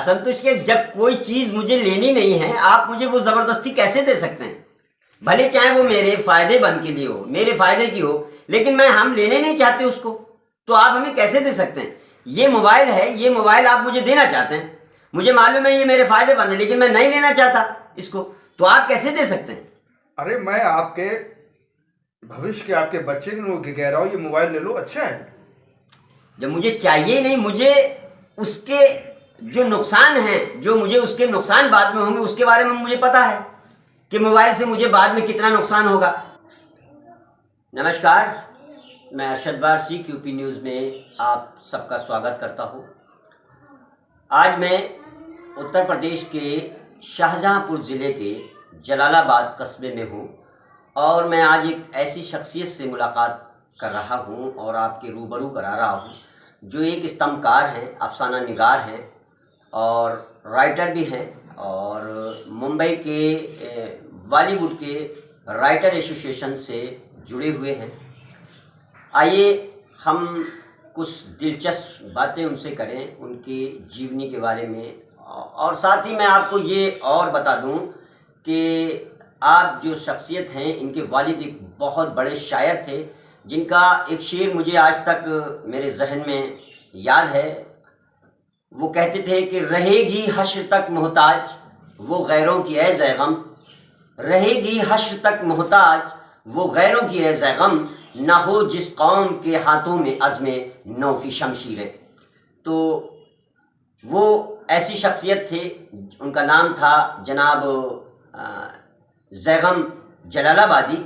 असंतुष्ट के जब कोई चीज़ मुझे लेनी नहीं है, आप मुझे वो ज़बरदस्ती कैसे दे सकते हैं? भले चाहे वो मेरे फ़ायदे बन के ली हो, मेरे फ़ायदे की हो, लेकिन हम लेने नहीं चाहते उसको, तो आप हमें कैसे दे सकते हैं? ये मोबाइल है, ये मोबाइल आप मुझे देना चाहते हैं, मुझे मालूम है ये मेरे फ़ायदे बंद है, लेकिन मैं नहीं लेना चाहता इसको, तो आप कैसे दे सकते हैं? अरे मैं आपके भविष्य के, आपके बच्चे के कह रहा हूँ, ये मोबाइल ले लो, अच्छा है। जब मुझे चाहिए नहीं, मुझे उसके जो नुकसान हैं, जो मुझे उसके नुकसान बाद में होंगे उसके बारे में मुझे पता है कि मोबाइल से मुझे बाद में कितना नुकसान होगा। नमस्कार, मैं अरशद वारसी क्यूपी न्यूज़ में आप सबका स्वागत करता हूँ। आज मैं उत्तर प्रदेश के शाहजहांपुर ज़िले के जलालाबाद कस्बे में हूँ और मैं आज एक ऐसी शख्सियत से मुलाकात कर रहा हूँ और आपके रूबरू करा रहा हूँ जो एक स्तंभकार हैं, अफसाना निगार हैं और राइटर भी हैं और मुंबई के बॉलीवुड के राइटर एसोसिएशन से जुड़े हुए हैं। आइए हम कुछ दिलचस्प बातें उनसे करें, उनकी जीवनी के बारे में, और साथ ही मैं आपको ये और बता दूं कि आप जो शख्सियत हैं, इनके वालिद एक बहुत बड़े शायर थे जिनका एक शेर मुझे आज तक मेरे जहन में याद है। वो कहते थे कि रहेगी हश्र तक मोहताज वो गैरों की है ज़ैगम, रहेगी हश्र तक मोहताज वो गैरों की है ज़ैगम, ना हो जिस कौम के हाथों में अज़्मे नौ की शमशीरें। तो वो ऐसी शख्सियत थे, उनका नाम था जनाब ज़ैगम जलालाबादी।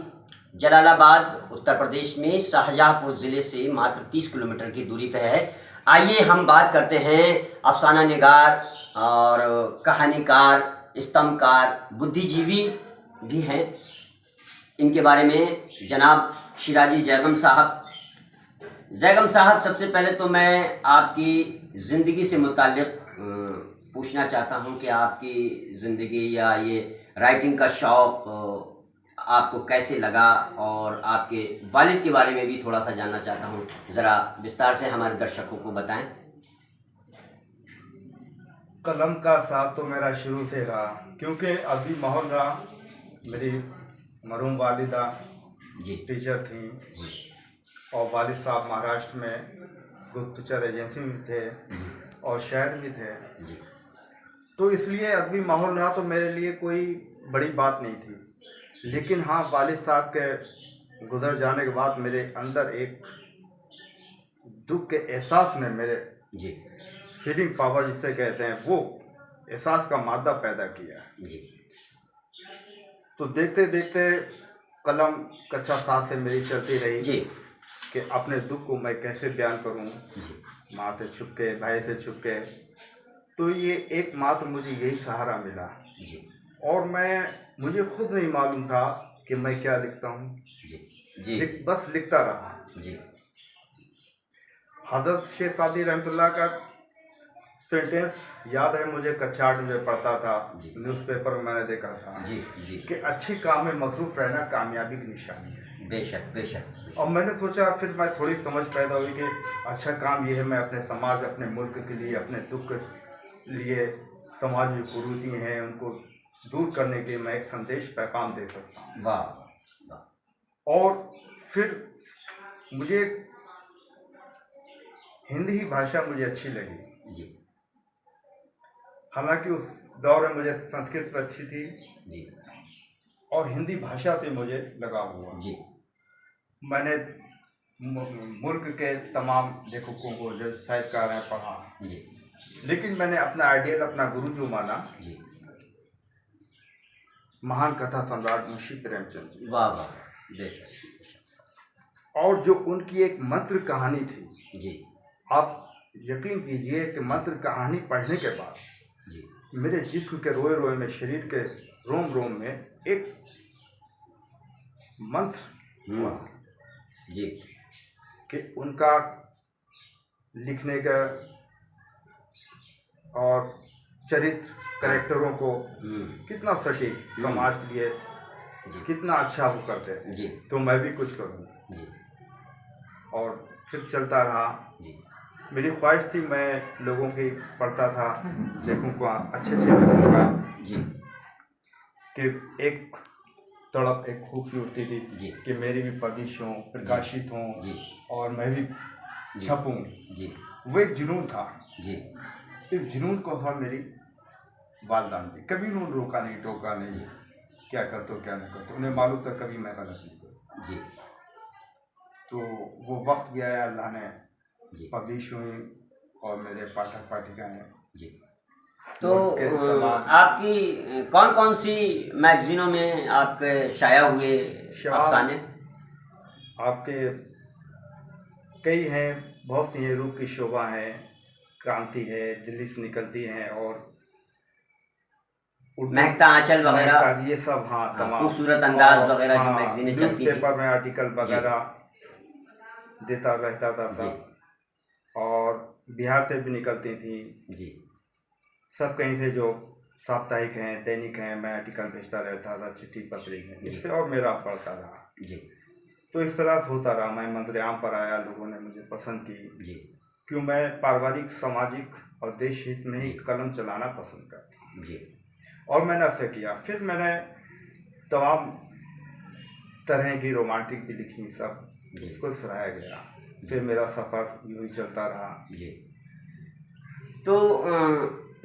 जलालाबाद उत्तर प्रदेश में शाहजहांपुर ज़िले से मात्र 30 किलोमीटर की दूरी पर है। आइए हम बात करते हैं अफसाना निगार और कहानीकार, स्तंभकार, बुद्धिजीवी भी हैं, इनके बारे में, जनाब शिराजी ज़ैगम साहब। ज़ैगम साहब, सबसे पहले तो मैं आपकी ज़िंदगी से मुताल्लिक़ पूछना चाहता हूं कि आपकी ज़िंदगी या ये राइटिंग का शौक़ आपको कैसे लगा, और आपके वालिद के बारे में भी थोड़ा सा जानना चाहता हूं। ज़रा विस्तार से हमारे दर्शकों को बताएं। कलम का साथ तो मेरा शुरू से रहा, क्योंकि अभी माहौल रहा। मेरी मरहूम वालिदा जी टीचर थी और वालिद साहब महाराष्ट्र में गुप्तचर एजेंसी में थे और शहर भी थे, तो इसलिए अदबी माहौल रहा, तो मेरे लिए कोई बड़ी बात नहीं थी। लेकिन हाँ, वालिद साहब के गुजर जाने के बाद मेरे अंदर एक दुख के एहसास ने मेरे जी फीलिंग पावर जिसे कहते हैं, वो एहसास का मादा पैदा किया जी। तो देखते देखते कलम कक्षा 7 से मेरी चलती रही जी कि अपने दुख को मैं कैसे बयान करूं, माँ से छुप के, भाई से छुप के। तो ये एकमात्र मुझे यही सहारा मिला जी और मुझे खुद नहीं मालूम था कि मैं क्या लिखता हूँ। जी बस लिखता रहा। जी। हज़रत शेख सादी रहमतुल्लाह का सेंटेंस याद है मुझे, कक्षा 8 में पढ़ता था, न्यूज़पेपर में मैंने देखा था जी जी कि अच्छी काम में मसरूफ़ रहना कामयाबी की निशानी है। बेशक बेशक। और मैंने सोचा, फिर मैं थोड़ी समझ पैदा हुई कि अच्छा काम ये है, मैं अपने समाज, अपने मुल्क के लिए, अपने दुख के लिए, समाज में कुरीति हैं उनको दूर करने के लिए मैं एक संदेश पैगाम दे सकता हूँ। वाह। और फिर मुझे हिंदी ही भाषा मुझे अच्छी लगी जी। हालांकि उस दौर में मुझे संस्कृत अच्छी थी जी और हिंदी भाषा से मुझे लगाव हुआ जी। मैंने मुल्क के तमाम लेखकों को जो साहित्यकार हैं पढ़ा जी। लेकिन मैंने अपना आइडियल, अपना गुरु जो माना, जी। महान कथा सम्राट मुंशी प्रेमचंद जी। वाह वाह, बेशक। और जो उनकी एक मंत्र कहानी थी जी। आप यकीन कीजिए कि मंत्र कहानी पढ़ने के बाद जी मेरे जिस्म के रोए रोए में, शरीर के रोम रोम में एक मंत्र हुआ जी कि उनका लिखने का और चरित्र, कैरेक्टरों को कितना सटीक, समाज के लिए कितना अच्छा वो करते थे जी। तो मैं भी कुछ करूँ जी। और फिर चलता रहा। मेरी ख्वाहिश थी मैं लोगों की पढ़ता था, लेखों को अच्छे अच्छे लोगों का जी कि एक तड़प, एक खूबसूरती थी जी कि मेरी भी पब्लिश हों, प्रकाशित हों जी और मैं भी जी छपूं। जी वो एक जुनून था। जी इस जुनून को हर मेरी वालदान थी, कभी उन्होंने रोका नहीं, टोका नहीं, क्या करते हो क्या नहीं करते, उन्हें मालूम था कभी मैं गलत नहीं करूँ। जी तो वो वक्त भी आया, अल्लाह ने जी पब्लिश हुई और मेरे पाठक पाठिकाएँ जी। तो मुल्क के तमाम आपकी कौन कौन सी मैगजीनों में आपके शाया हुए शायर अफसाने? आपके कई हैं, बहुत सी हैं। रूप की शोभा है, क्रांति है, दिल्ली से निकलती हैं, और उर्दू महकता आंचल वगैरह, महकता, ये सब, हाँ तमाम। खूबसूरत अंदाज और वगैरह जो हाँ, मैगजीनें चलती थी। न्यूज़पेपर में आर्टिकल जी वगैरह देता रहता था जी सब, और बिहार से भी निकलती थी जी सब, कहीं से जो साप्ताहिक हैं, दैनिक हैं, मैं आर्टिकल भेजता रहता था, चिट्ठी पत्री में, इससे और मेरा बढ़ता रहा। जी तो इस तरह से होता रहा। मैं मंत्रियाम पर आया, लोगों ने मुझे पसंद की, जी क्यों मैं पारिवारिक, सामाजिक और देश हित में ही जी कलम चलाना पसंद करता हूँ, जी और मैंने ऐसे किया। फिर मैंने तमाम तरह की रोमांटिक भी लिखी, सब जी उसको सराहा गया। फिर मेरा सफ़र यूँ ही चलता रहा। जी। तो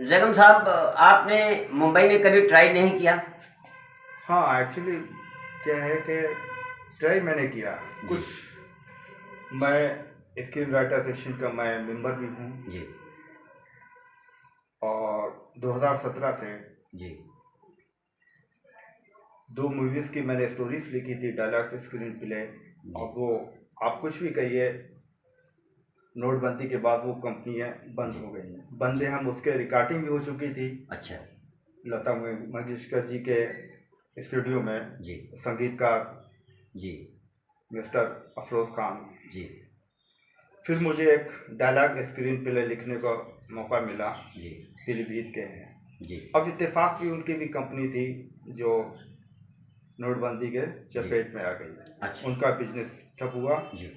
जैगम साहब, आपने मुंबई में कभी ट्राई नहीं किया? हाँ, एक्चुअली क्या है कि ट्राई मैंने किया जी कुछ। मैं स्क्रीन राइटर सेक्शन का मैं मेंबर भी हूँ, जी और 2017 से जी 2 मूवीज़ की मैंने स्टोरीज लिखी थी, डायलॉग्स, स्क्रीन प्ले। जी और वो, आप कुछ भी कहिए, नोटबंदी के बाद वो कंपनियाँ बंद जी हो गई हैं। बंद है, हम उसके रिकॉर्डिंग भी हो चुकी थी अच्छा लता मंगेशकर जी के स्टूडियो में, जी संगीतकार जी मिस्टर अफरोज़ खान। जी फिर मुझे एक डायलॉग स्क्रीन प्ले लिखने का मौका मिला, जी पीलीभीत के हैं। जी अब इत्तेफाक की उनकी भी कंपनी थी जो नोटबंदी के चपेट में आ गई, अच्छा उनका बिजनेस ठप हुआ। जी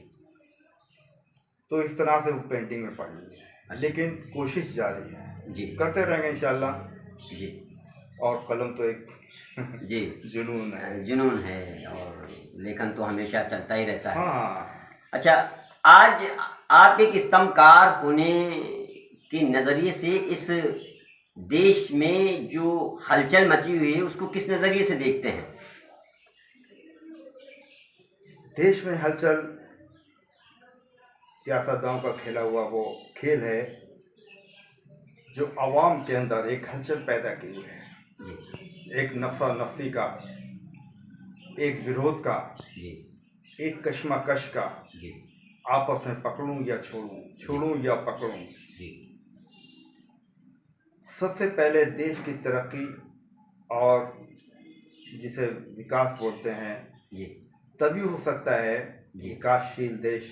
तो इस तरह से वो पेंटिंग में पड़ी है, अच्छा। लेकिन कोशिश जारी है, जी करते रहेंगे इंशाल्लाह। जी और कलम तो एक जी जुनून है। जुनून है, और लेखन तो हमेशा चलता ही रहता है। हाँ, अच्छा, आज आप एक स्तंभकार होने के नज़रिए से इस देश में जो हलचल मची हुई है उसको किस नज़रिए से देखते हैं? देश में हलचल, सियासतदानों का खेला हुआ वो खेल है जो आवाम के अंदर एक हलचल पैदा की है, जी एक नफा नफसी का, एक विरोध का, जी एक कश्मकश का, जी आपस में पकड़ूं या छोड़ूं, छोड़ूं या पकड़ूं। जी सबसे पहले देश की तरक्की, और जिसे विकास बोलते हैं, जी तभी हो सकता है जी विकासशील देश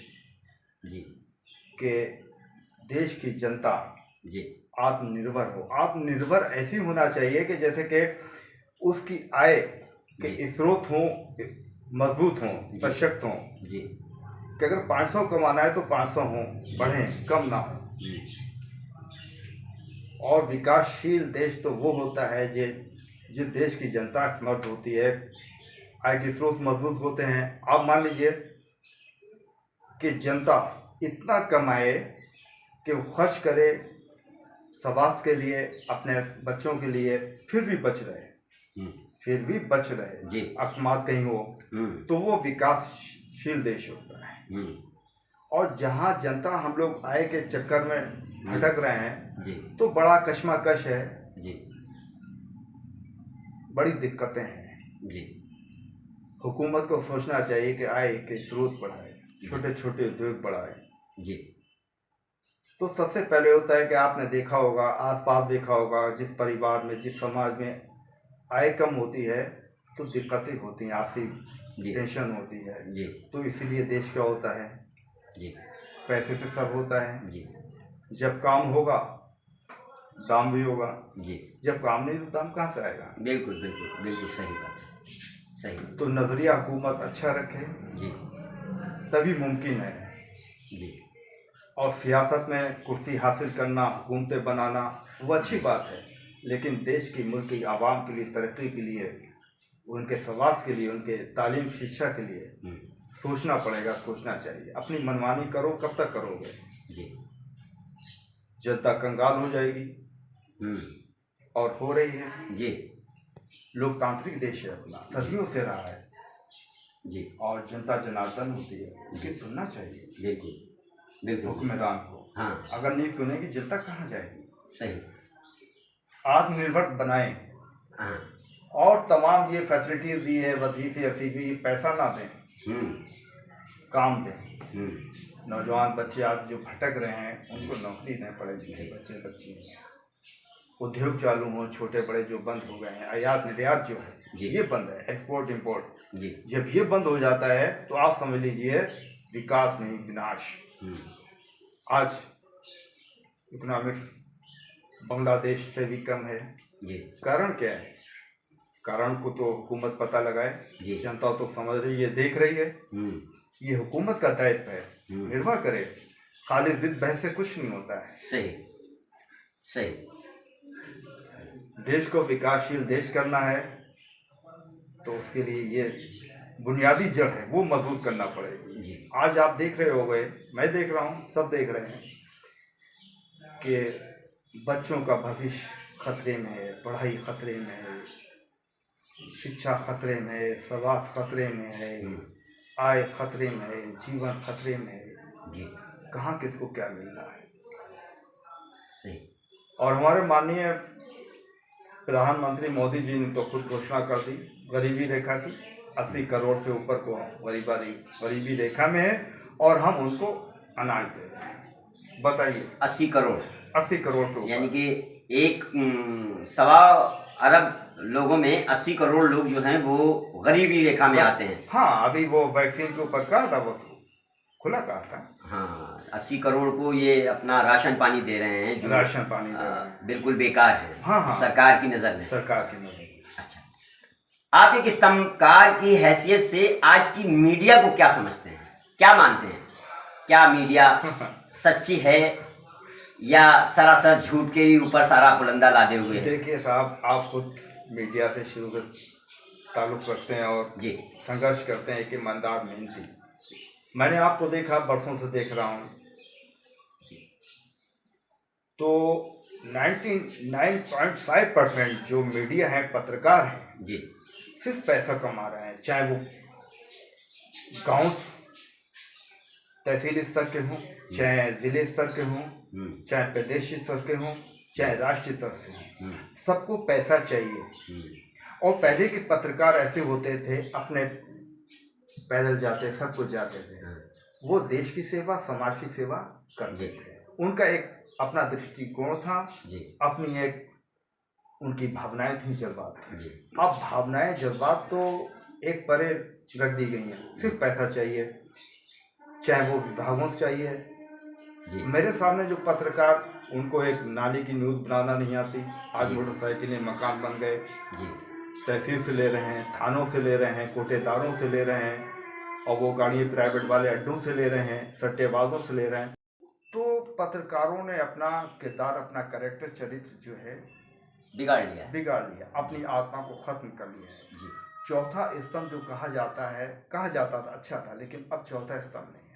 जी के देश की जनता जी आत्मनिर्भर हो। आत्मनिर्भर ऐसी होना चाहिए कि जैसे कि उसकी आय के जी स्रोत हों, मजबूत हों, जी। सशक्त हों, जी कि अगर 500 कमाना है तो 500 हों, बढ़ें, कम ना हो। जी और विकासशील देश तो वो होता है जिस देश की जनता समर्थ होती है, आय के स्रोत मजबूत होते हैं। आप मान लीजिए कि जनता इतना कमाए कि वो खर्च करे स्वास्थ्य के लिए, अपने बच्चों के लिए, फिर भी बच रहे, हम्म, फिर भी बच रहे, जी अकस्मात कहीं हो, तो वो विकासशील देश होता है। हम्म, और जहाँ जनता, हम लोग आय के चक्कर में भटक रहे हैं, जी तो बड़ा कश्मकश है, जी बड़ी दिक्कतें हैं। जी हुकूमत को सोचना चाहिए कि आय के स्रोत बढ़ाए, छोटे छोटे उद्योग बढ़ाए। जी तो सबसे पहले होता है कि आपने देखा होगा, आसपास देखा होगा, जिस परिवार में, जिस समाज में आय कम होती है तो दिक्कतें होती हैं, आर्थिक जी टेंशन होती है। जी तो इसीलिए देश क्या होता है, जी पैसे से सब होता है। जी जब काम होगा दाम भी होगा, जी जब काम नहीं तो दाम कहाँ से आएगा। बिल्कुल बिल्कुल बिल्कुल सही बात है, सही। तो नज़रिया हुकूमत अच्छा रखे जी तभी मुमकिन है। जी और सियासत में कुर्सी हासिल करना, हुकूमतें बनाना, वो अच्छी बात है, लेकिन देश की, मुल्क की आवाम के लिए, तरक्की के लिए, उनके स्वास्थ्य के लिए, उनके तालीम शिक्षा के लिए सोचना पड़ेगा, सोचना चाहिए। अपनी मनमानी करो, कब तक करोगे? जी जनता कंगाल हो जाएगी, और हो रही है। जी लोकतांत्रिक देश है अपना, सदियों से रहा है जी। और जनता जनार्दन होती है, उसकी सुनना चाहिए बिल्कुल बिल्कुल। हुक्मरान को। हाँ, अगर नहीं सुनेगी, जनता कहाँ जाएगी? सही। आत्मनिर्भर बनाएं, हाँ। और तमाम ये फैसिलिटीज दी है, वजीफे वसीफे, पैसा ना दें, काम दें। नौजवान बच्चे आज जो भटक रहे हैं, उनको नौकरी दें, पढ़े लिखे बच्चे बच्ची। उद्योग चालू हों, छोटे बड़े जो बंद हो गए हैं, आयात निर्यात जो है ये बंद है, एक्सपोर्ट इम्पोर्ट। जब ये बंद हो जाता है तो आप समझ लीजिए विकास नहीं, विनाश। आज इकोनॉमिक्स बांग्लादेश से भी कम है। कारण क्या है? कारण को तो हुकूमत पता लगाए, जनता तो समझ रही है, देख रही है। ये हुकूमत का दायित्व है, निर्वाह करे। खाली जिद बहस से कुछ नहीं होता है। सही सही। देश को विकासशील देश करना है तो उसके लिए ये बुनियादी जड़ है, वो मजबूत करना पड़ेगी। आज आप देख रहे हो गए, मैं देख रहा हूँ, सब देख रहे हैं कि बच्चों का भविष्य खतरे में है, पढ़ाई खतरे में है, शिक्षा खतरे में है, स्वास्थ्य खतरे में है, आय खतरे में है, जीवन खतरे में है। कहाँ किसको क्या मिल रहा है? सही। और हमारे माननीय प्रधानमंत्री मोदी जी ने तो खुद घोषणा कर दी गरीबी रेखा की, 80 करोड़ से ऊपर को गरीबी रेखा में है, और हम उनको अनाज दे रहे हैं। बताइए, 80 करोड़ 80 करोड़ से ऊपर, यानी कि एक 1.25 अरब लोगों में 80 करोड़ लोग जो हैं वो गरीबी रेखा में आते हैं। हाँ, अभी वो वैक्सीन के ऊपर कहा था, वो खुला कहा था। हाँ, 80 करोड़ को ये अपना राशन पानी दे रहे हैं, जो राशन पानी दे रहे हैं, बिल्कुल बेकार है। हाँ, सरकार की नज़र में। सरकार की नज़र में। अच्छा, आप एक स्तंभकार की हैसियत से आज की मीडिया को क्या समझते हैं, क्या मानते हैं? क्या मीडिया सच्ची है या सरासर झूठ के ही ऊपर सारा पुलंदा लादे हुए? देखिए साहब, आप खुद मीडिया से शुरू से ताल्लुक़ रखते हैं और संघर्ष करते हैं, एक ईमानदार मेहनती। मैंने आपको देखा, बरसों से देख रहा हूँ, तो 99.5% जो मीडिया है, पत्रकार हैं, सिर्फ पैसा कमा रहे हैं। चाहे वो गांव तहसील स्तर के हों, चाहे जिले स्तर के हों, चाहे प्रदेश स्तर के हों, चाहे राष्ट्रीय स्तर से हों, सबको पैसा चाहिए। और पहले के पत्रकार ऐसे होते थे, अपने पैदल जाते, सब कुछ जाते थे, वो देश की सेवा, समाज की सेवा करते थे। उनका एक अपना दृष्टिकोण था, अपनी एक उनकी भावनाएं थी, जज्बात थे। अब भावनाएं जज्बात तो एक परे रख दी गई हैं, सिर्फ पैसा चाहिए, चाहे वो विभागों से चाहिए। मेरे सामने जो पत्रकार, उनको एक नाली की न्यूज़ बनाना नहीं आती, आज मोटरसाइकिलें मकान बन गए, तहसील से ले रहे हैं, थानों से ले रहे हैं, कोटेदारों से ले रहे हैं, और वो गाड़ी प्राइवेट वाले अड्डों से ले रहे हैं, सट्टेबाजों से ले रहे हैं। तो पत्रकारों ने अपना किरदार, अपना कैरेक्टर, चरित्र जो है बिगाड़ लिया, अपनी आत्मा को खत्म कर लिया है। चौथा स्तंभ जो कहा जाता था, अच्छा था, लेकिन अब चौथा स्तंभ नहीं है।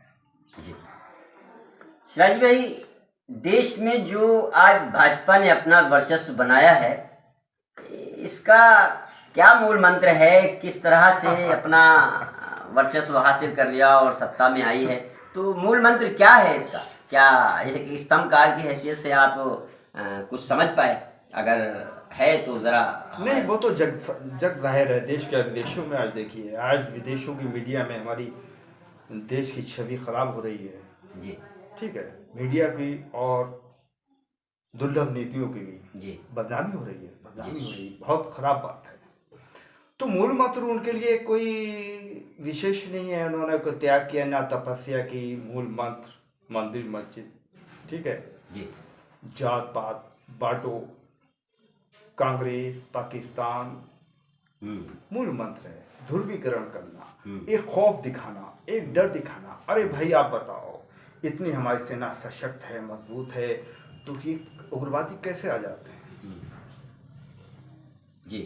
शिराज भाई, देश में जो आज भाजपा ने अपना वर्चस्व बनाया है, इसका क्या मूल मंत्र है? किस तरह से अपना वर्चस्व हासिल कर लिया और सत्ता में आई है? तो मूल मंत्र क्या है इसका? क्या एक स्तंभकार की हैसियत से आप कुछ समझ पाए? अगर है तो ज़रा। नहीं, वो तो जग जाहिर है, देश के विदेशों में। आज देखिए, आज विदेशों की मीडिया में हमारी देश की छवि खराब हो रही है। ठीक है, मीडिया की और दुर्लभ नीतियों की भी बदनामी हो रही है, बहुत खराब बात है। तो मूल मंत्र उनके लिए कोई विशेष नहीं है, उन्होंने कोई त्याग किया, ना तपस्या की। मूल मंत्र मंदिर मस्जिद, ठीक है, जात पात बांटो, कांग्रेस, पाकिस्तान, मूल मंत्र है। ध्रुवीकरण करना, एक खौफ दिखाना, एक डर दिखाना। अरे भाई, आप बताओ, इतनी हमारी सेना सशक्त है, मजबूत है, तो ये उग्रवादी कैसे आ जाते हैं? जी,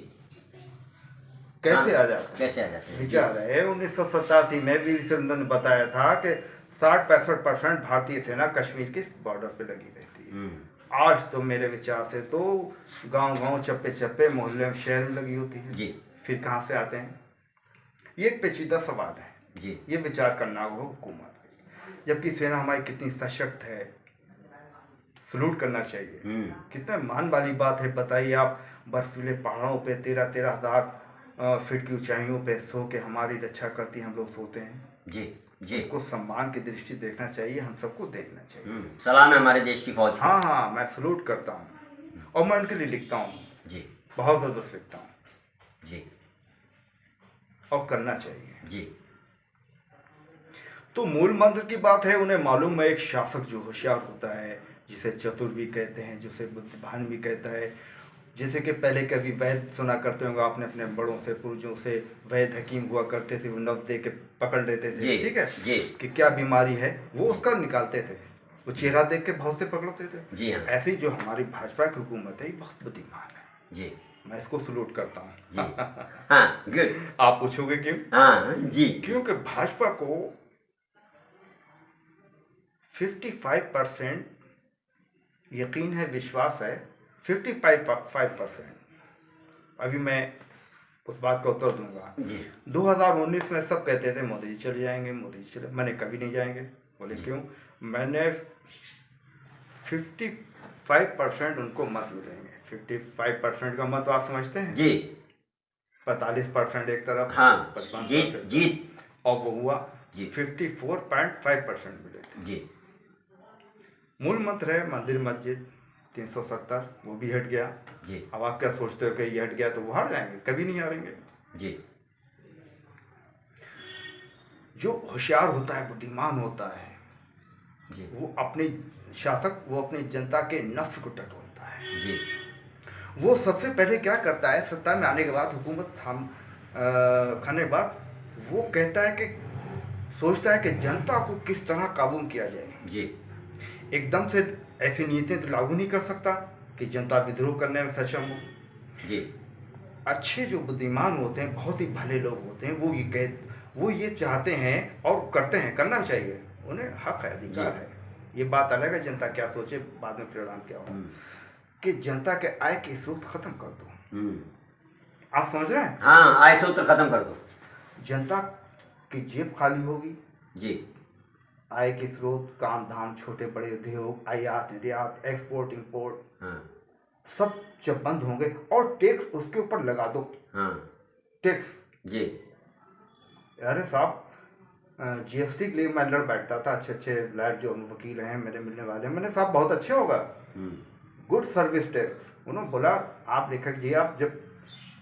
कैसे हाँ, आ जाते हैं? कैसे आ जाते हैं? विचार है 1987 में भी उन्होंने बताया था कि 60-65% भारतीय सेना कश्मीर के बॉर्डर पे लगी रहती है। आज तो मेरे विचार से तो गांव-गांव, चप्पे-चप्पे, मोहल्ले में, शहर में लगी होती है। जी, फिर कहाँ से आते हैं? ये एक पेचीदा सवाल है। जी, ये विचार करना हो हुकूमत, जबकि सेना हमारी कितनी सशक्त है, सलूट करना चाहिए। कितना मान वाली बात है। बताइए आप, बर्फीले पहाड़ों पे 13-13 हज़ार फीट की ऊंचाइयों पे सो के हमारी रक्षा करती हम लोग सोते हैं। जी, जी, उनको सम्मान की दृष्टि देखना चाहिए, हम सबको देखना चाहिए। सलाम है हमारे देश की फौज को। हाँ हाँ, मैं सलूट करता हूँ और मैं उनके लिए लिखता हूँ। जी, बहुत ज़बरदस्त लिखता हूँ जी, और करना चाहिए। जी, तो मूल मंत्र की बात है, उन्हें मालूम है एक शासक जो होशियार होता है, जिसे चतुर भी कहते हैं, जिसे बुद्धिमान भी कहता है। जैसे कि पहले कभी वैद्य सुना करते होंगे आपने अपने बड़ों से, पूर्वजों से, वैद्य हकीम हुआ करते थे, वो नब्ज दे के पकड़ लेते थे, ठीक है, जी, कि क्या बीमारी है, वो उसका निकालते थे, वो चेहरा देख के भाव से पकड़ते थे। जी हाँ, ऐसी जो हमारी भाजपा की हुकूमत है, ये बहुत बुद्धिमान है। जी, मैं इसको सलूट करता हूँ। जी, हाँ, गुड, आप पूछोगे क्यों? हाँ, जी, क्योंकि भाजपा को 55% यकीन है, विश्वास है, 55%। अभी मैं उस बात का उत्तर दूंगा। जी, 2019 में सब कहते थे मोदी जी चले जाएंगे, मोदी जी चले, मैंने कभी नहीं जाएंगे। बोले क्यों? मैंने 55% उनको मत मिलेंगे। 55% का मत आप समझते हैं? जी, 45% एक तरफ, हाँ, 55% जीत, जीत, और वो हुआ जी, 54.5% मिले थे। जी, मूल मंत्र है मंदिर मस्जिद 370, वो भी हट गया। जी, अब आप क्या सोचते हो कि ये हट गया तो वो हार जाएंगे? कभी नहीं हारेंगे। जी, जो होशियार होता है, बुद्धिमान होता है, जी, वो अपनी शासक, वो अपनी जनता के नफ्स को टटोलता है। जी, वो सबसे पहले क्या करता है, सत्ता में आने के बाद, हुकूमत खाने के बाद, वो कहता है कि सोचता है कि जनता को किस तरह काबू में किया जाए। जी, एकदम से ऐसी नीतियाँ तो लागू नहीं कर सकता कि जनता विद्रोह करने में सक्षम हो। जी, अच्छे जो बुद्धिमान होते हैं, बहुत ही भले लोग होते हैं, वो ये चाहते हैं और करते हैं, करना चाहिए, उन्हें हक है, अधिकार है। ये बात अलग है जनता क्या सोचे, बाद में परिणाम क्या हो, कि जनता के आय के स्रोत खत्म कर दो। आप समझ रहे हैं? हाँ, आय सूत्र खत्म कर दो। जनता की जेब खाली होगी, जी, आय के स्रोत, काम धाम, छोटे बड़े उद्योग, आयात निर्यात, एक्सपोर्ट इंपोर्ट, हाँ, सब जब बंद होंगे, और टैक्स उसके ऊपर लगा दो। हाँ, टैक्स, जी, अरे साहब, जीएसटी के लिए मैं लड़ बैठता था, अच्छे लॉयर जो वकील हैं मेरे मिलने वाले, मैंने साहब बहुत अच्छे होगा, गुड सर्विस टैक्स। उन्होंने बोला आप लेखक जी, आप जब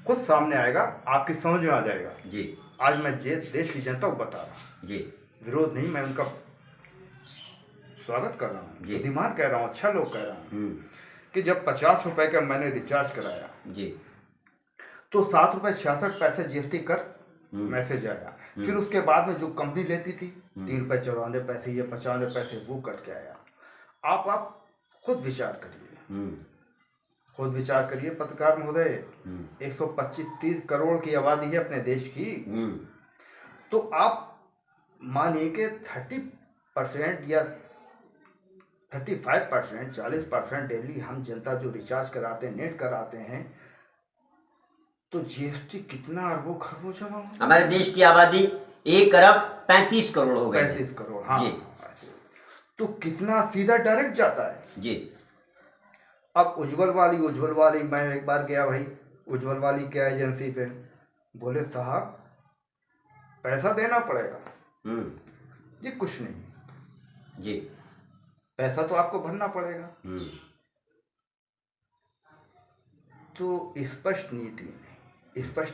खुद सामने आएगा आपकी समझ में आ जाएगा। जी, आज मैं देश की जनता को बता रहा हूँ, जी, विरोध नहीं, मैं उनका स्वागत कर रहा हूँ, बुद्धिमान कह रहा हूँ, अच्छा लोग कह रहा हूँ, कि जब 50 रुपए का मैंने रिचार्ज कराया, जी, तो 7.66 जीएसटी कर मैसेज आया। फिर उसके बाद में जो कंपनी लेती थी 3.94 या 95 वो कट के आया। आप खुद विचार करिए, खुद विचार करिए पत्रकार महोदय, 125-30 करोड़ की आबादी है अपने देश की, तो आप मानिए कि 30% या 35%, 40% डेली हम जनता जो रिचार्ज कराते हैं, नेट कराते हैं, तो जीएसटी कितना अरबों खरबों जमा होता है। हमारे देश की आबादी 1 अरब 35 करोड़ हो गई। 35 करोड़, हाँ जी, तो कितना सीधा डायरेक्ट जाता है। जी, अब उज्ज्वल वाली मैं एक बार गया भाई उज्ज्वल वाली क्या एजेंसी पे, बोले साहब पैसा देना पड़ेगा। ये कुछ नहीं जी, पैसा तो आपको भरना पड़ेगा। तो स्पष्ट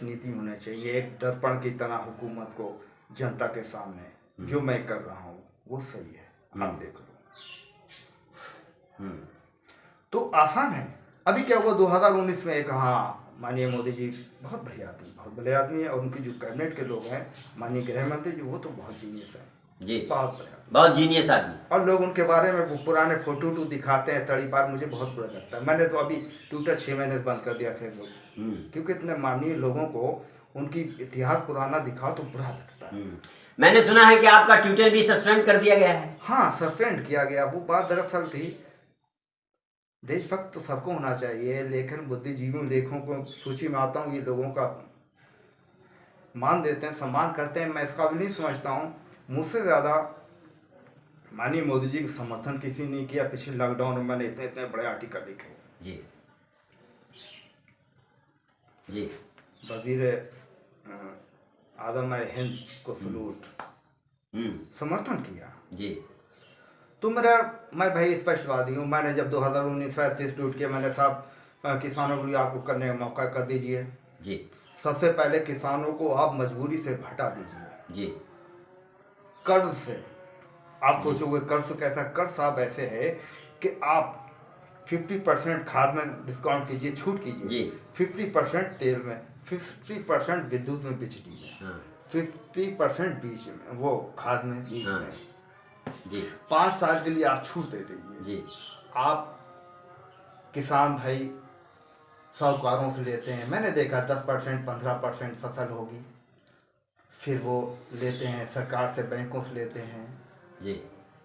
नीति होनी चाहिए, एक दर्पण की तरह हुकूमत को जनता के सामने, जो मैं कर रहा हूँ वो सही है, आप देख लो। तो आसान है। अभी क्या हुआ 2019 में, एक हाँ माननीय मोदी जी बहुत भले आदमी है, और उनकी जो कैबिनेट के लोग हैं, माननीय गृह मंत्री जी, वो तो बहुत जीनियस है। जी, बहुत बढ़िया। बहुत जीनियस आदमी। और लोग उनके बारे में वो पुराने फोटो दिखाते हैं तड़ी पार, मुझे बहुत बुरा लगता है। मैंने तो अभी ट्विटर 6 महीने से बंद कर दिया, फेसबुक, क्योंकि इतने माननीय लोगों को उनकी इतिहास पुराना दिखाओ तो बुरा लगता है। मैंने सुना है कि आपका ट्विटर भी सस्पेंड कर दिया गया है। हाँ, सस्पेंड किया गया। वो बात दरअसल थी, देशभक्त तो सबको होना चाहिए, लेकिन बुद्धिजीवियों लेखों को सूची में आता हूँ, ये लोगों का मान देते हैं, सम्मान करते हैं। मैं इसका भी नहीं समझता हूँ। मुझसे ज़्यादा माननीय मोदी जी का समर्थन किसी ने किया। पिछले लॉकडाउन में मैंने इतने इतने बड़े आर्टिकल लिखे। जी जी। वजीर आदम हिंद को सलूट, समर्थन किया जी। तो मैं भाई स्पष्टवादी हूँ। मैंने जब 2019 में 30 ट्वीट किया, मैंने साहब किसानों के लिए आपको करने का मौका कर दीजिए जी। सबसे पहले किसानों को आप मजबूरी से हटा दीजिए जी। कर्ज से। आप सोचोगे कर्ज कैसा? कर्ज साहब ऐसे है कि आप 50% खाद में डिस्काउंट कीजिए, छूट कीजिए, 50% तेल में, 50% विद्युत में, बिजली में, 50% बीज में, वो खाद में, बीज में जी। 5 साल के लिए आप छूट दे दीजिए जी। आप किसान भाई साहूकारों से लेते हैं, मैंने देखा 10% 15% फसल होगी, फिर वो लेते हैं सरकार से, बैंकों से लेते हैं जी।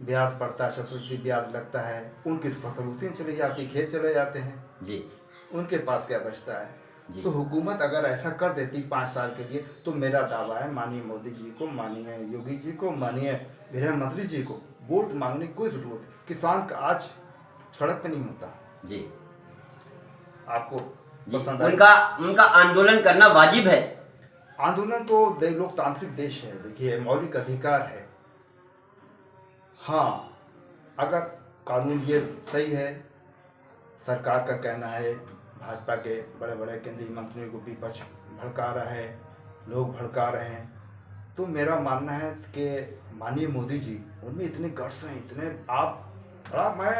ब्याज पड़ता है, चतुर्थी ब्याज लगता है, उनकी फसल उसी में चली जाती, खेत चले जाते हैं जी। उनके पास क्या बचता है जी। तो हुकूमत अगर ऐसा कर देती 5 साल के लिए, तो मेरा दावा है माननीय मोदी जी को, माननीय योगी जी को, माननीय गृह मंत्री जी को वोट मांगने की कोई जरूरत। किसान का आज सड़क पे नहीं होता जी। आपको जी। पसंद उनका आंदोलन करना वाजिब है। आंदोलन तो लोकतांत्रिक देश है, देखिए मौलिक अधिकार है। हाँ, अगर कानून ये सही है, सरकार का कहना है, भाजपा के बड़े बड़े केंद्रीय मंत्रियों को विपक्ष भड़का रहा है, लोग भड़का रहे हैं, तो मेरा मानना है कि माननीय मोदी जी, उनमें इतने गट्स हैं, इतने आप बड़ा, मैं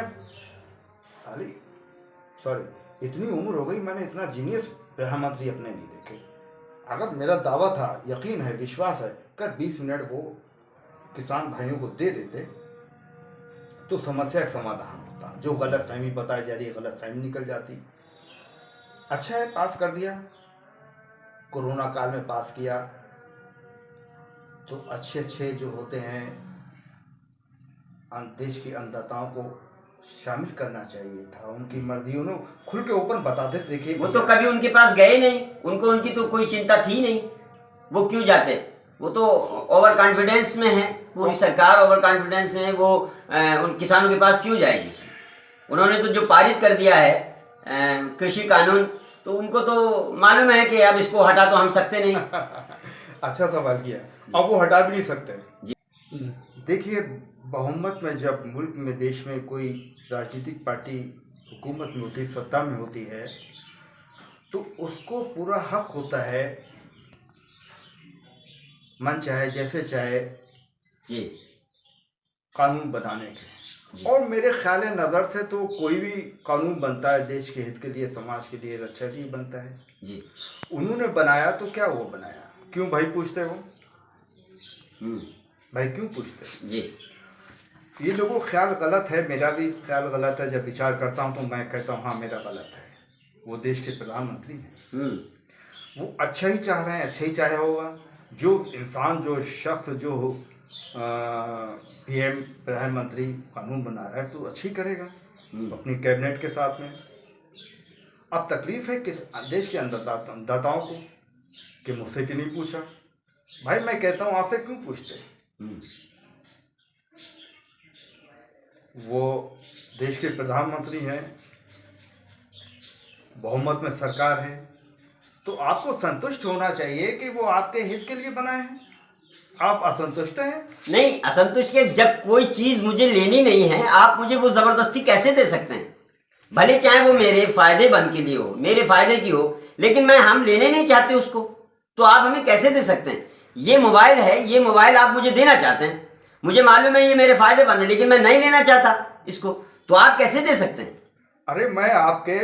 इतनी उम्र हो गई, मैंने इतना जीनियस प्रधानमंत्री अपने नहीं देखे। अगर मेरा दावा था, यकीन है, विश्वास है, कर 20 मिनट वो किसान भाइयों को दे देते तो समस्या का समाधान होता। जो गलत फहमी बताई जा रही है, गलत फहमी निकल जाती। अच्छा है, पास कर दिया, कोरोना काल में पास किया, तो अच्छे जो होते हैं देश के अन्नदाताओं को शामिल करना चाहिए था। उनकी मर्जी, उन्होंने खुल के ओपन बताते। देखिए वो तो कभी उनके पास गए नहीं, उनकी तो कोई चिंता थी नहीं, वो क्यों जाते? वो तो ओवर कॉन्फिडेंस में है, पूरी सरकार ओवर कॉन्फिडेंस में है, वो उन किसानों के पास क्यों जाएगी? उन्होंने तो जो पारित कर दिया है कृषि कानून, तो उनको तो मालूम है कि अब इसको हटा तो हम सकते नहीं। अच्छा सवाल किया, अब वो हटा भी नहीं सकते। देखिए, बहुमत में जब मुल्क में, देश में कोई राजनीतिक पार्टी हुकूमत में होती, सत्ता में होती है, तो उसको पूरा हक होता है मन चाहे जैसे चाहे जी कानून बनाने के। और मेरे ख्याल नज़र से तो कोई भी कानून बनता है देश के हित के लिए, समाज के लिए, रक्षा के लिए बनता है जी। उन्होंने बनाया तो क्या वो बनाया, क्यों भाई पूछते हो? भाई क्यों पूछते जी? ये लोगों का ख्याल गलत है, मेरा भी ख्याल गलत है। जब विचार करता हूँ तो मैं कहता हूँ हाँ मेरा गलत है। वो देश के प्रधानमंत्री हैं, वो अच्छा ही चाह रहे हैं, अच्छा ही चाहे होगा। जो इंसान, जो शख्स, जो पीएम प्रधानमंत्री कानून बना रहा है तो अच्छी करेगा अपनी कैबिनेट के साथ में। अब तकलीफ है किस देश के अन्नदाताओं को कि मुझसे क्यों नहीं पूछा। भाई मैं कहता हूँ आपसे क्यों पूछते? वो देश के प्रधानमंत्री हैं, बहुमत में सरकार है, तो आपको संतुष्ट होना चाहिए कि वो आपके हित के लिए बनाए हैं। आप असंतुष्ट हैं? नहीं, असंतुष्ट के जब कोई चीज मुझे लेनी नहीं है, आप मुझे वो जबरदस्ती कैसे दे सकते हैं? भले चाहे वो मेरे फायदे बन के लिए हो, मेरे फायदे की हो, लेकिन हम लेने नहीं चाहते उसको, तो आप हमें कैसे दे सकते हैं? ये मोबाइल है, ये मोबाइल आप मुझे देना चाहते हैं, मुझे मालूम है ये मेरे फायदे बंद है, लेकिन मैं नहीं लेना चाहता इसको, तो आप कैसे दे सकते हैं? अरे मैं आपके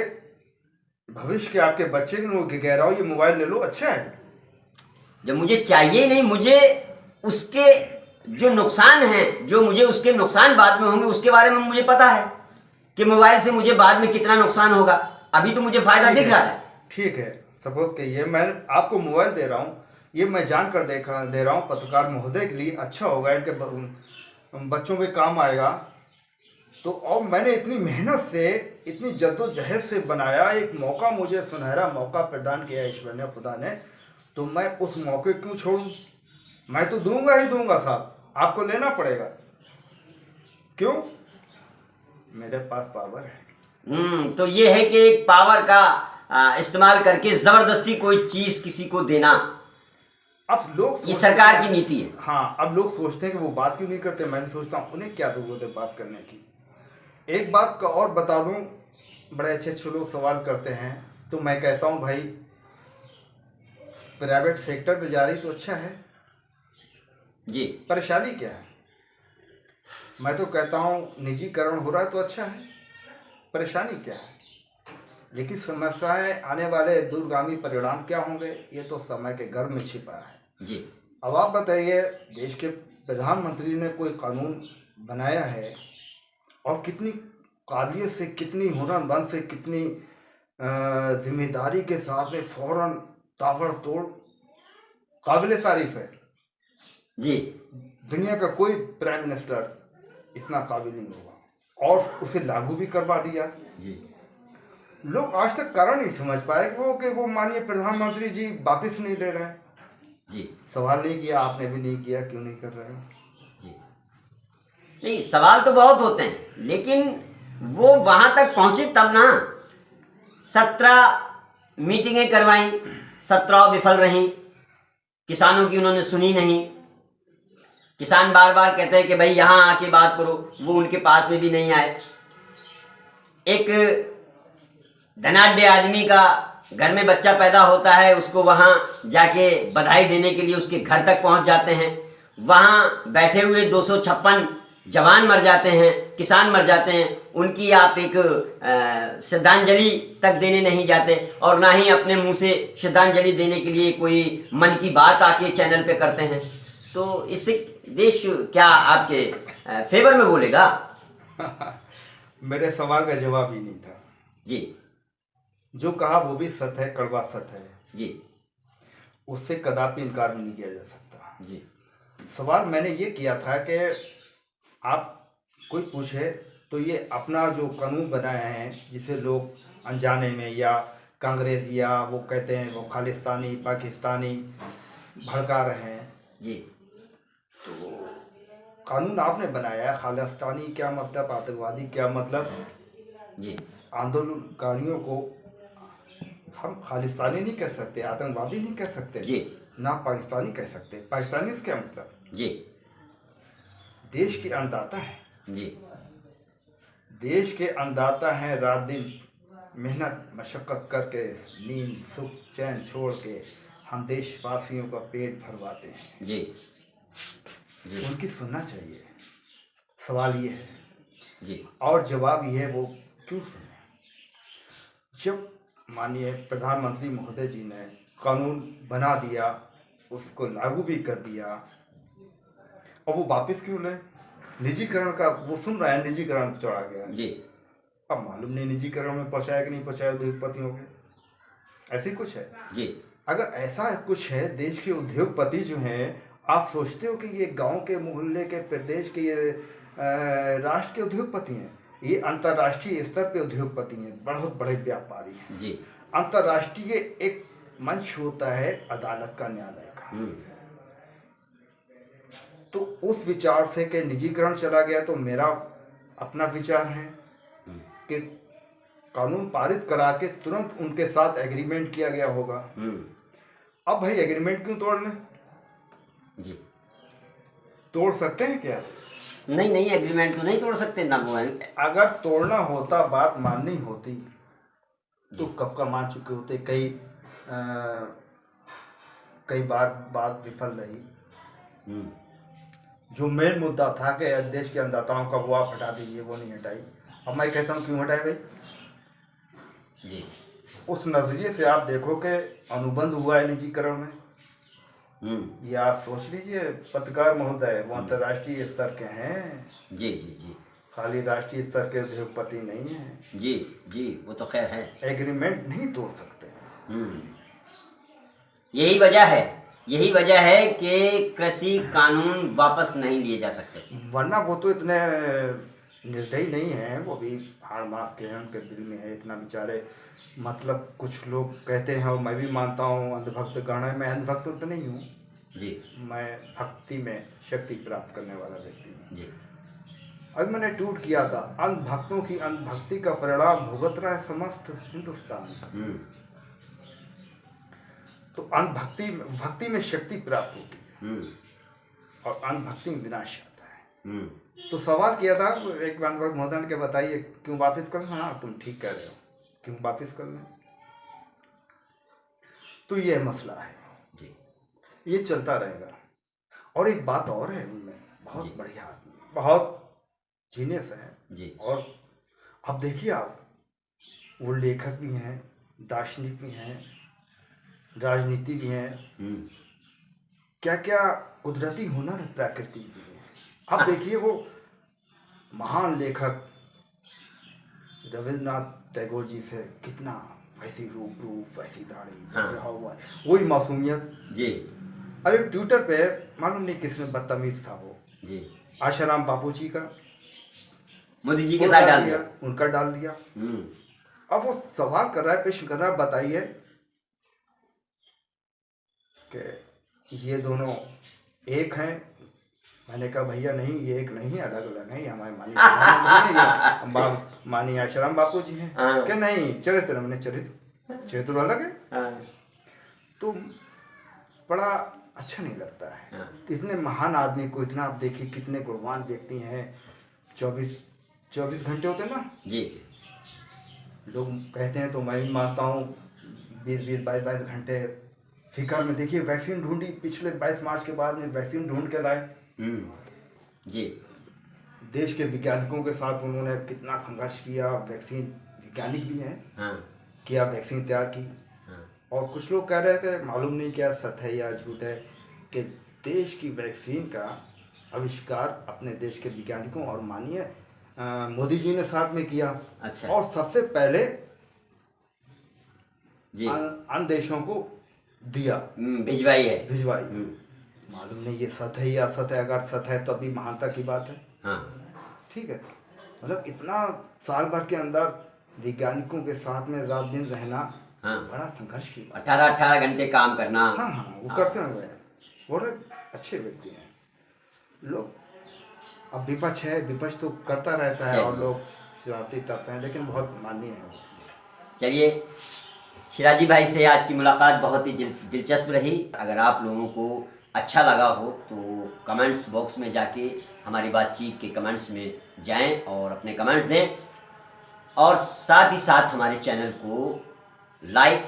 भविष्य के, आपके बच्चे के कह रहा हूँ ये मोबाइल ले लो, अच्छा है। जब मुझे चाहिए नहीं, मुझे उसके जो नुकसान है, जो मुझे उसके नुकसान बाद में होंगे उसके बारे में मुझे पता है कि मोबाइल से मुझे बाद में कितना नुकसान होगा। अभी तो मुझे फायदा दिख रहा है। ठीक है, सपोज कहिए मैं आपको मोबाइल दे रहा हूँ, ये मैं जानकर दे रहा हूँ पत्रकार महोदय के लिए अच्छा होगा, इनके बच्चों के काम आएगा। तो और मैंने इतनी मेहनत से, इतनी जद्दोजहद से बनाया, एक मौका मुझे सुनहरा मौका प्रदान किया ईश्वर ने, खुदा ने, तो मैं उस मौके क्यों छोड़ूं? मैं तो दूंगा ही दूंगा साहब, आपको लेना पड़ेगा। क्यों? मेरे पास पावर है। तो ये है कि एक पावर का इस्तेमाल करके जबरदस्ती कोई चीज किसी को देना, अब लोग ये सरकार की नीति है। हाँ, अब लोग सोचते हैं कि वो बात क्यों नहीं करते। मैं सोचता हूँ उन्हें क्या जरूरत है बात करने की। एक बात का और बता दूं, बड़े अच्छे अच्छे लोग सवाल करते हैं, तो मैं कहता हूं भाई प्राइवेट सेक्टर पे जा रही तो अच्छा है जी, परेशानी क्या है? मैं तो कहता हूं निजीकरण हो रहा है तो अच्छा है, परेशानी क्या है? लेकिन समस्याएं, आने वाले दूरगामी परिणाम क्या होंगे, ये तो समय के गर्भ में छिपा है जी। अब आप बताइए, देश के प्रधानमंत्री ने कोई कानून बनाया है और कितनी काबिलियत से, कितनी हुनरमंद से, कितनी जिम्मेदारी के साथ में फौरन ताबड़तोड़, काबिल तारीफ है जी। दुनिया का कोई प्राइम मिनिस्टर इतना काबिल नहीं होगा, और उसे लागू भी करवा दिया जी। लोग आज तक कारण नहीं समझ पाए कि वो माननीय प्रधानमंत्री जी वापिस नहीं ले रहे हैं। जी, सवाल नहीं किया, आपने भी नहीं किया, क्यों नहीं कर रहे हैं? जी। नहीं, सवाल तो बहुत होते हैं, लेकिन वो वहां तक पहुंचे तब ना। 17 मीटिंगें करवाई, 17 विफल रहीं। किसानों की उन्होंने सुनी नहीं। किसान बार बार कहते हैं कि भाई यहाँ आके बात करो, वो उनके पास में भी नहीं आए। एक धनाढ्य आदमी का घर में बच्चा पैदा होता है, उसको वहाँ जाके बधाई देने के लिए उसके घर तक पहुँच जाते हैं। वहाँ बैठे हुए 256 जवान मर जाते हैं, किसान मर जाते हैं, उनकी आप एक श्रद्धांजलि तक देने नहीं जाते, और ना ही अपने मुंह से श्रद्धांजलि देने के लिए कोई मन की बात आके चैनल पे करते हैं। तो इससे देश क्या आपके फेवर में बोलेगा? मेरे सवाल का जवाब ही नहीं था जी। जो कहा वो भी सत्य है, कड़वा सत्य है जी। उससे कदापि इनकार भी नहीं किया जा सकता जी। सवाल मैंने ये किया था कि आप कोई पूछे तो ये अपना जो कानून बनाए हैं, जिसे लोग अनजाने में, या कांग्रेस या वो कहते हैं वो खालिस्तानी पाकिस्तानी भड़का रहे हैं जी। तो कानून आपने बनाया है। खालिस्तानी क्या मतलब, आतंकवादी क्या मतलब? जी। आंदोलनकारियों को हम खालिस्तानी नहीं कह सकते, आतंकवादी नहीं कह सकते जी। ना पाकिस्तानी कह सकते। पाकिस्तानी से क्या मतलब? जी। देश के अन्नदाता है, जी। देश के अन्नदाता हैं। रात दिन मेहनत मशक्क़त करके, नींद सुख चैन छोड़ के हम देशवासियों का पेट भरवाते हैं। जी। जी। उनकी सुनना चाहिए। सवाल ये है जी। और जवाब ये है, वो क्यों सुने? जब माननीय प्रधानमंत्री महोदय जी ने कानून बना दिया, उसको लागू भी कर दिया, और वो वापस क्यों लें? निजीकरण का वो सुन रहे हैं, निजीकरण चढ़ा गया जी। अब मालूम नहीं निजीकरण में पहुंचाया कि नहीं पहुंचाया उद्योगपतियों के, ऐसे कुछ है जी। अगर ऐसा कुछ है, देश के उद्योगपति जो हैं, आप सोचते हो कि ये गांव के, मोहल्ले के, प्रदेश के, ये राष्ट्र के उद्योगपति हैं? ये अंतर्राष्ट्रीय स्तर पे उद्योगपति हैं, बहुत बड़े व्यापारी हैं जी। अंतर्राष्ट्रीय एक मंच होता है अदालत का, न्यायालय का। तो उस विचार से कि निजीकरण चला गया, तो मेरा अपना विचार है कि कानून पारित करा के तुरंत उनके साथ एग्रीमेंट किया गया होगा। अब भाई एग्रीमेंट क्यों तोड़ लें? जी। तोड़ सकते हैं क्या? नहीं, एग्रीमेंट तो नहीं तोड़ सकते ना। वो अगर तोड़ना होता, बात माननी होती, तो कब का मान चुके होते। कई बार बात विफल रही। जो मेन मुद्दा था कि देश के अन्नदाताओं का वो आप हटा दीजिए, वो नहीं हटाई। अब मैं कहता हूँ क्यों हटाए भाई? जी। उस नज़रिए से आप देखो कि अनुबंध हुआ है निजीकरण में, ये आप सोच लीजिए, पत्रकार महोदय वो अंतर्राष्ट्रीय स्तर के हैं, जी जी जी खाली राष्ट्रीय स्तर के उद्योगपति नहीं हैं। जी जी, वो तो खैर है। एग्रीमेंट नहीं तोड़ सकते हैं। यही वजह है कि कृषि कानून वापस नहीं लिए जा सकते। वरना वो तो इतने निर्दयी नहीं हैं, वो भी हाड़ मास के हैं, उनके दिल में है इतना बेचारे। मतलब कुछ लोग कहते हैं और मैं भी मानता हूँ, अंधभक्त गण है। मैं अंधभक्त तो नहीं हूँ जी मैं भक्ति में शक्ति प्राप्त करने वाला व्यक्ति हूँ जी। अभी मैंने ट्वीट किया था, अंधभक्तों की अंधभक्ति का परिणाम भुगत रहा है समस्त हिंदुस्तान। तो भक्ति में शक्ति प्राप्त होती है और अनभक्ति में विनाश आता है। तो सवाल किया था एक बार महोदय ने, बताइए क्यों वापस कर। हाँ तुम ठीक कह रहे हो, क्यों वापस कर लें। तो ये मसला है जी, ये चलता रहेगा। और एक बात और है, उनमें बहुत बढ़िया आदमी, बहुत जीनियस है जी। और अब देखिए आप, वो लेखक भी हैं, दार्शनिक भी हैं, राजनीति भी हैं, क्या क्या कुदरती हुनर है, प्राकृतिक भी है। अब देखिए वो महान लेखक रविन्द्रनाथ टैगोर जी से कितना वैसी रूप वैसी दाढ़ी वैसे हुआ, वही मासूमियत जी। अब एक ट्विटर पे मालूम नहीं किसने बदतमीज था वो जी, आशाराम बापू जी का मोदी जी के साथ डाल दिया, उनका डाल दिया। अब वो सवाल कर रहा है, प्रश्न कर रहा है, बताइए कि ये दोनों एक हैं। मैंने कहा भैया नहीं, ये एक नहीं है, अलग अलग है। ये हमारे माननीय आशाराम बापू जी हैं। क्या नहीं, चरित्र हमने चरित्र अलग है। तो बड़ा अच्छा नहीं लगता है। इतने महान आदमी को इतना, आप देखिए कितने गुणवान व्यक्ति हैं। 24 घंटे होते ना जी, लोग कहते हैं, तो मैं भी मानता हूँ 22 घंटे फिकर में। देखिए वैक्सीन ढूंढी, पिछले 22 मार्च के बाद में वैक्सीन ढूंढ के लाए जी। देश के वैज्ञानिकों के साथ उन्होंने कितना संघर्ष किया, वैक्सीन वैज्ञानिक भी हैं किया, वैक्सीन तैयार की। और कुछ लोग कह रहे थे, मालूम नहीं क्या सत्य है या झूठ है, कि देश की वैक्सीन का आविष्कार अपने देश के वैज्ञानिकों और माननीय मोदी जी ने साथ में किया। अच्छा। और सबसे पहले अन्य देशों को दिया, भिजवाई। मालूम नहीं ये सत्य है या असत्य है। अगर सत्य है तो अभी महानता की बात है। ठीक है, मतलब इतना साल भर के अंदर वैज्ञानिकों के साथ में रात दिन रहना बड़ा संघर्ष की बात। 18 घंटे काम करना। वो करते हुए बड़े अच्छे व्यक्ति हैं लोग। अब विपक्ष है, विपक्ष तो करता रहता है और लोग शरारती तत्व हैं, लेकिन बहुत माननीय है। चलिए, शिराजी भाई से आज की मुलाकात बहुत ही दिलचस्प रही। अगर आप लोगों को अच्छा लगा हो तो कमेंट्स बॉक्स में जाके हमारी बातचीत के कमेंट्स में जाएं और अपने कमेंट्स दें, और साथ ही साथ हमारे चैनल को लाइक,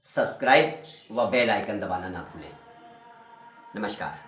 सब्सक्राइब व बेल आइकन दबाना ना भूलें। नमस्कार।